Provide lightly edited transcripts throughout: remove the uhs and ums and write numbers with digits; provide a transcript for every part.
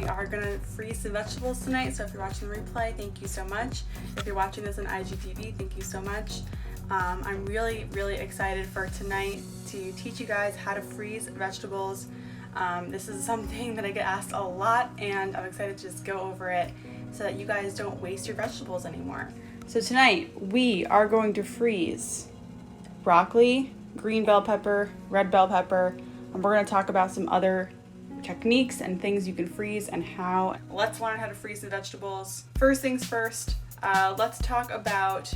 are gonna freeze the vegetables tonight, so if you're watching the replay, thank you so much. If you're watching this on IGTV, thank you so much. I'm really excited for tonight to teach you guys how to freeze vegetables. This is something that I get asked a lot, and I'm excited to just go over it so that you guys don't waste your vegetables anymore. So tonight we are going to freeze broccoli, green bell pepper, red bell pepper, and we're going to talk about some other techniques and things you can freeze and how. Let's learn how to freeze the vegetables. First things first, let's talk about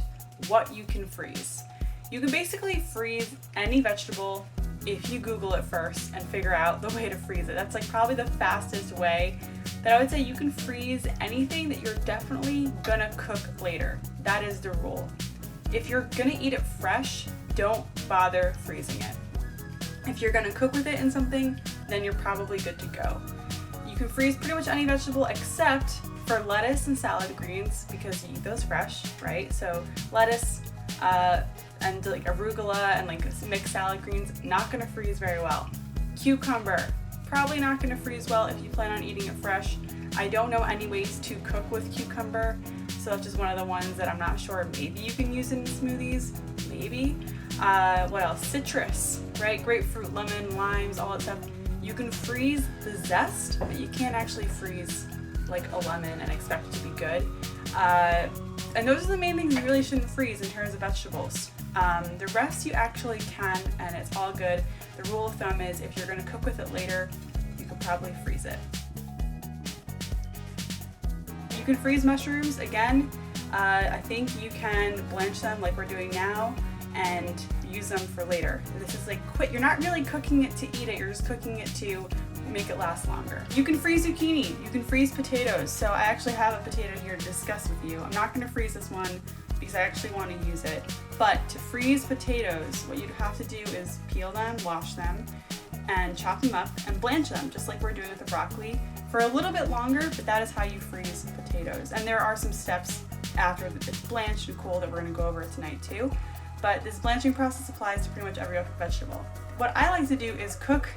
what you can freeze. You can basically freeze any vegetable if you Google it first and figure out the way to freeze it. That's like probably the fastest way. But I would say you can freeze anything that you're definitely gonna cook later. That is the rule. If you're gonna eat it fresh, don't bother freezing it. If you're gonna cook with it in something, then you're probably good to go. You can freeze pretty much any vegetable except for lettuce and salad greens because you eat those fresh, right? So lettuce and like arugula and like mixed salad greens, not gonna freeze very well. Cucumber, probably not gonna freeze well if you plan on eating it fresh. I don't know any ways to cook with cucumber, so that's just one of the ones that I'm not sure. Maybe you can use in smoothies, maybe. What else? Citrus, right? Grapefruit, lemon, limes, all that stuff. You can freeze the zest, but you can't actually freeze like a lemon and expect it to be good. And those are the main things you really shouldn't freeze in terms of vegetables. The rest you actually can, and it's all good. The rule of thumb is if you're gonna cook with it later, you could probably freeze it. You can freeze mushrooms, again. I think you can blanch them like we're doing now and use them for later. This is like you're not really cooking it to eat it, you're just cooking it to make it last longer. You can freeze zucchini, you can freeze potatoes. So I actually have a potato here to discuss with you. I'm not gonna freeze this one because I actually want to use it. But to freeze potatoes, what you'd have to do is peel them, wash them, and chop them up and blanch them, just like we're doing with the broccoli, for a little bit longer, but that is how you freeze potatoes. And there are some steps after it's blanched and cool that we're gonna go over tonight too. But this blanching process applies to pretty much every other vegetable. What I like to do is cook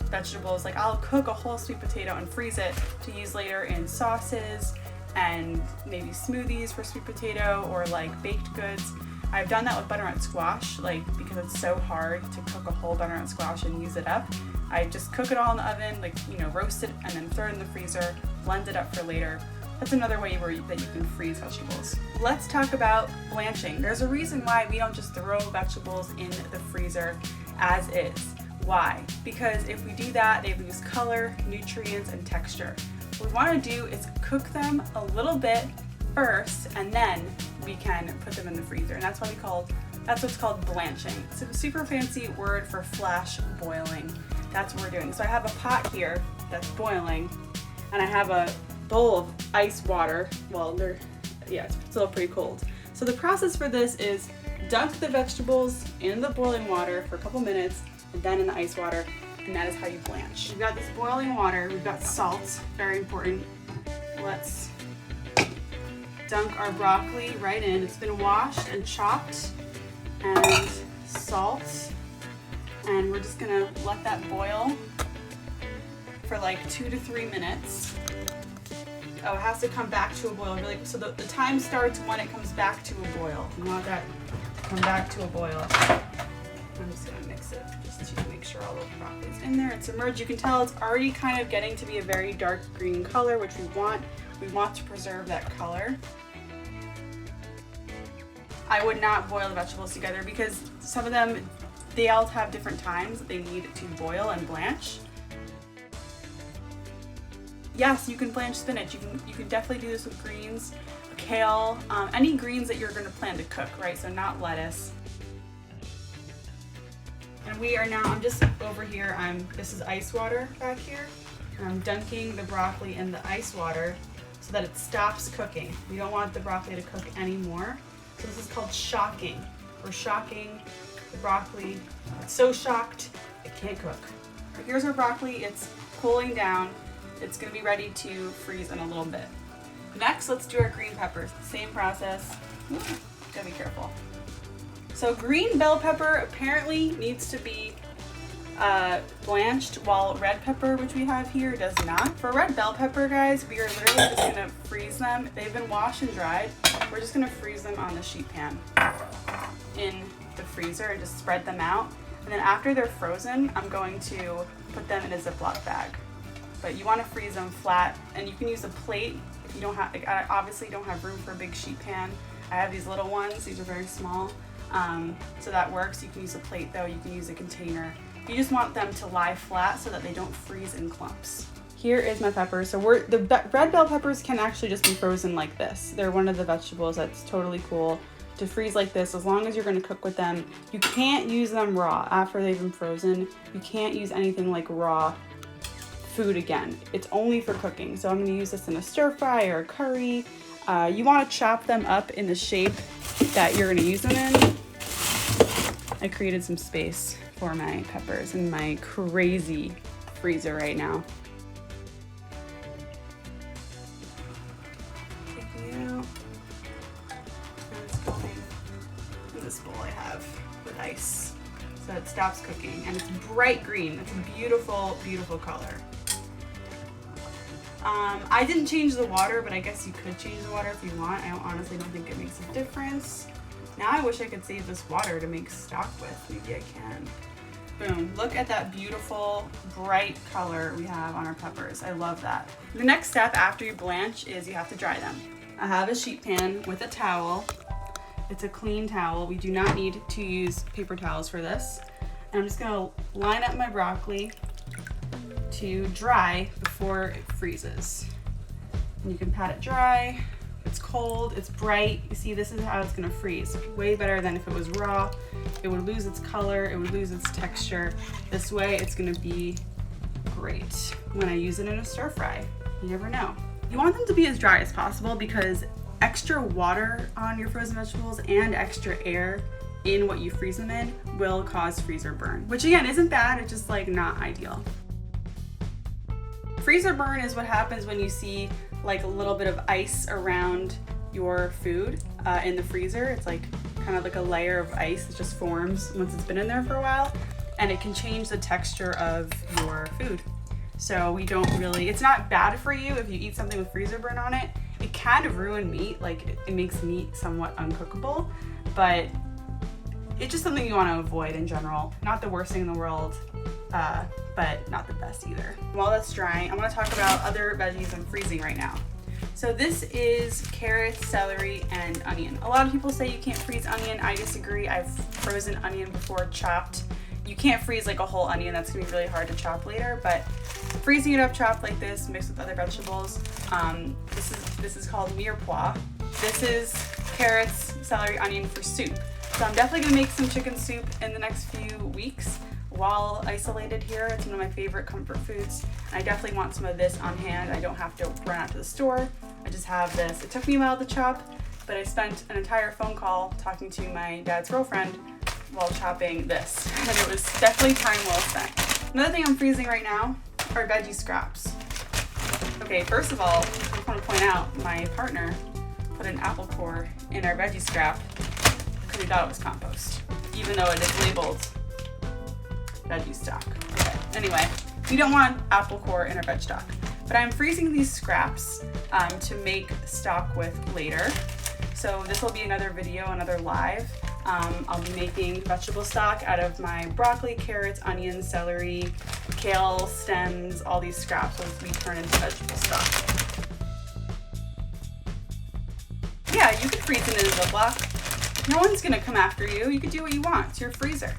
vegetables, like I'll cook a whole sweet potato and freeze it to use later in sauces and maybe smoothies for sweet potato or like baked goods. I've done that with butternut squash, like because it's so hard to cook a whole butternut squash and use it up. I just cook it all in the oven, like, you know, roast it and then throw it in the freezer, blend it up for later. That's another way that you can freeze vegetables. Let's talk about blanching. There's a reason why we don't just throw vegetables in the freezer as is. Why? Because if we do that, they lose color, nutrients, and texture. What we want to do is cook them a little bit first, and then we can put them in the freezer. And that's what's called blanching. It's a super fancy word for flash boiling. That's what we're doing. So I have a pot here that's boiling, and I have a bowl of ice water. Well, it's still pretty cold. So the process for this is dunk the vegetables in the boiling water for a couple minutes, and then in the ice water, and that is how you blanch. We've got this boiling water, we've got salt, very important. Let's dunk our broccoli right in. It's been washed and chopped, and salt, and we're just gonna let that boil for like 2 to 3 minutes. Oh, it has to come back to a boil, really. So the time starts when it comes back to a boil. You want that to come back to a boil. I'm just gonna mix it just to make sure all the broccoli is in there. It's submerged. You can tell it's already kind of getting to be a very dark green color, which we want. We want to preserve that color. I would not boil the vegetables together because some of them, they all have different times that they need to boil and blanch. Yes, you can blanch spinach. You can definitely do this with greens, kale, any greens that you're going to plan to cook, right? So not lettuce. And we are now, I'm just over here, this is ice water back here. And I'm dunking the broccoli in the ice water so that it stops cooking. We don't want the broccoli to cook anymore. So this is called shocking. We're shocking the broccoli. It's so shocked, it can't cook. Here's our broccoli, it's cooling down. It's gonna be ready to freeze in a little bit. Next, let's do our green peppers. Same process. Ooh, gotta be careful. So green bell pepper apparently needs to be blanched, while red pepper, which we have here, does not. For red bell pepper, guys, we are literally just gonna freeze them. They've been washed and dried. We're just gonna freeze them on the sheet pan in the freezer and just spread them out. And then after they're frozen, I'm going to put them in a Ziploc bag. But you wanna freeze them flat, and you can use a plate if you don't have, like, I obviously don't have room for a big sheet pan. I have these little ones, these are very small. So that works. You can use a plate though, you can use a container. You just want them to lie flat so that they don't freeze in clumps. Here is my peppers. So the red bell peppers can actually just be frozen like this. They're one of the vegetables that's totally cool to freeze like this, as long as you're gonna cook with them. You can't use them raw after they've been frozen. You can't use anything like raw food again. It's only for cooking. So I'm gonna use this in a stir fry or a curry. You wanna chop them up in the shape that you're gonna use them in. I created some space for my peppers in my crazy freezer right now. Taking it out. And it's going in this bowl I have with ice so it stops cooking. And it's bright green. It's a beautiful, beautiful color. I didn't change the water, but I guess you could change the water if you want. I honestly don't think it makes a difference. Now I wish I could save this water to make stock with. Maybe I can. Boom, look at that beautiful, bright color we have on our peppers. I love that. The next step after you blanch is you have to dry them. I have a sheet pan with a towel. It's a clean towel. We do not need to use paper towels for this. And I'm just gonna line up my broccoli to dry before it freezes. And you can pat it dry. It's cold, it's bright. You see, this is how it's gonna freeze. Way better than if it was raw. It would lose its color, it would lose its texture. This way, it's gonna be great when I use it in a stir fry. You never know. You want them to be as dry as possible because extra water on your frozen vegetables and extra air in what you freeze them in will cause freezer burn, which again isn't bad, it's just like not ideal. Freezer burn is what happens when you see like a little bit of ice around your food in the freezer. It's like kind of like a layer of ice that just forms once it's been in there for a while, and it can change the texture of your food. So we don't really, it's not bad for you if you eat something with freezer burn on it. It can ruin meat, like it makes meat somewhat uncookable, but it's just something you want to avoid in general. Not the worst thing in the world, but not the best either. While that's drying, I want to talk about other veggies I'm freezing right now. So this is carrots, celery, and onion. A lot of people say you can't freeze onion. I disagree. I've frozen onion before, chopped. You can't freeze like a whole onion. That's gonna be really hard to chop later, but freezing it up chopped like this, mixed with other vegetables, this is called mirepoix. This is carrots, celery, onion for soup. So I'm definitely gonna make some chicken soup in the next few weeks while isolated here. It's one of my favorite comfort foods. I definitely want some of this on hand. I don't have to run out to the store. I just have this. It took me a while to chop, but I spent an entire phone call talking to my dad's girlfriend while chopping this, and it was definitely time well spent. Another thing I'm freezing right now are veggie scraps. Okay, first of all, I just want to point out my partner put an apple core in our veggie scrap because we thought it was compost, even though it is labeled veggie stock. Okay, anyway, we don't want apple core in our veg stock, but I'm freezing these scraps to make stock with later. So this will be another video, another live. I'll be making vegetable stock out of my broccoli, carrots, onions, celery, kale stems, all these scraps will be turned into vegetable stock. Yeah, you can freeze it in a Ziploc. No one's gonna come after you. You can do what you want. It's your freezer.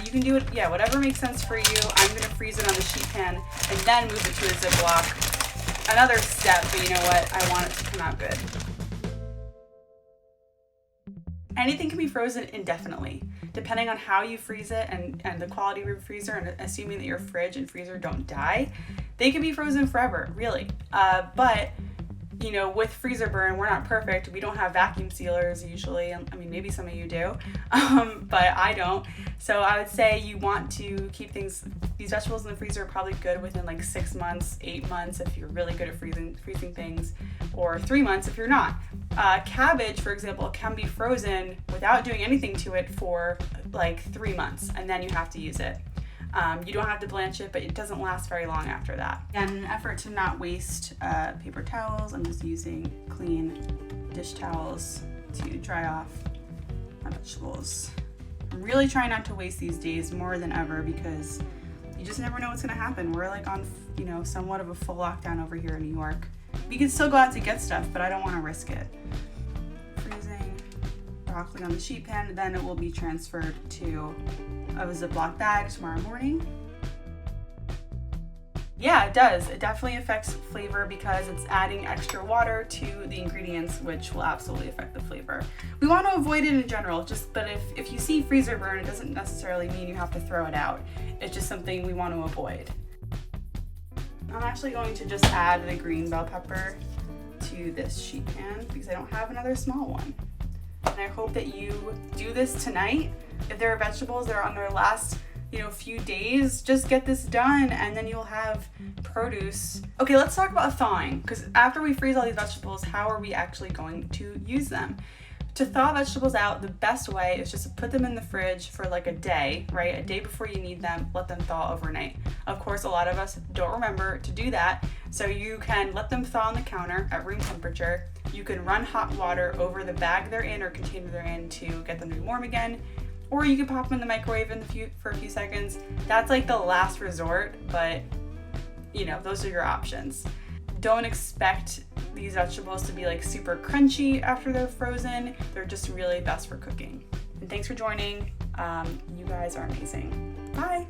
You can do it, yeah, whatever makes sense for you. I'm gonna freeze it on the sheet pan and then move it to a Ziploc. Another step, but you know what? I want it to come out good. Anything can be frozen indefinitely, depending on how you freeze it and the quality of your freezer, and assuming that your fridge and freezer don't die. They can be frozen forever, really. But you know, with freezer burn, we're not perfect. We don't have vacuum sealers usually. I mean, maybe some of you do, but I don't. So I would say you want to keep these vegetables in the freezer probably good within like 6 months, 8 months if you're really good at freezing things, or 3 months if you're not. Cabbage, for example, can be frozen without doing anything to it for like 3 months, and then you have to use it. You don't have to blanch it, but it doesn't last very long after that. And in an effort to not waste paper towels, I'm just using clean dish towels to dry off my vegetables. I'm really trying not to waste these days more than ever because you just never know what's gonna happen. We're like on, somewhat of a full lockdown over here in New York. We can still go out to get stuff, but I don't wanna risk it. Freezing broccoli on the sheet pan, then it will be transferred to a Ziploc bag tomorrow morning. Yeah, it does. It definitely affects flavor because it's adding extra water to the ingredients, which will absolutely affect the flavor. We want to avoid it in general, but if you see freezer burn, it doesn't necessarily mean you have to throw it out. It's just something we want to avoid. I'm actually going to just add the green bell pepper to this sheet pan because I don't have another small one. And I hope that you do this tonight. If there are vegetables that are on their last few days, just get this done and then you'll have produce. Okay, let's talk about thawing, because after we freeze all these vegetables, how are we actually going to use them? To thaw vegetables out, the best way is just to put them in the fridge for like a day, right? A day before you need them, let them thaw overnight. Of course, a lot of us don't remember to do that, so you can let them thaw on the counter at room temperature. You can run hot water over the bag they're in or container they're in to get them to be warm again. Or you can pop them in the microwave for a few seconds. That's like the last resort, but those are your options. Don't expect these vegetables to be like super crunchy after they're frozen. They're just really best for cooking. And thanks for joining. You guys are amazing. Bye.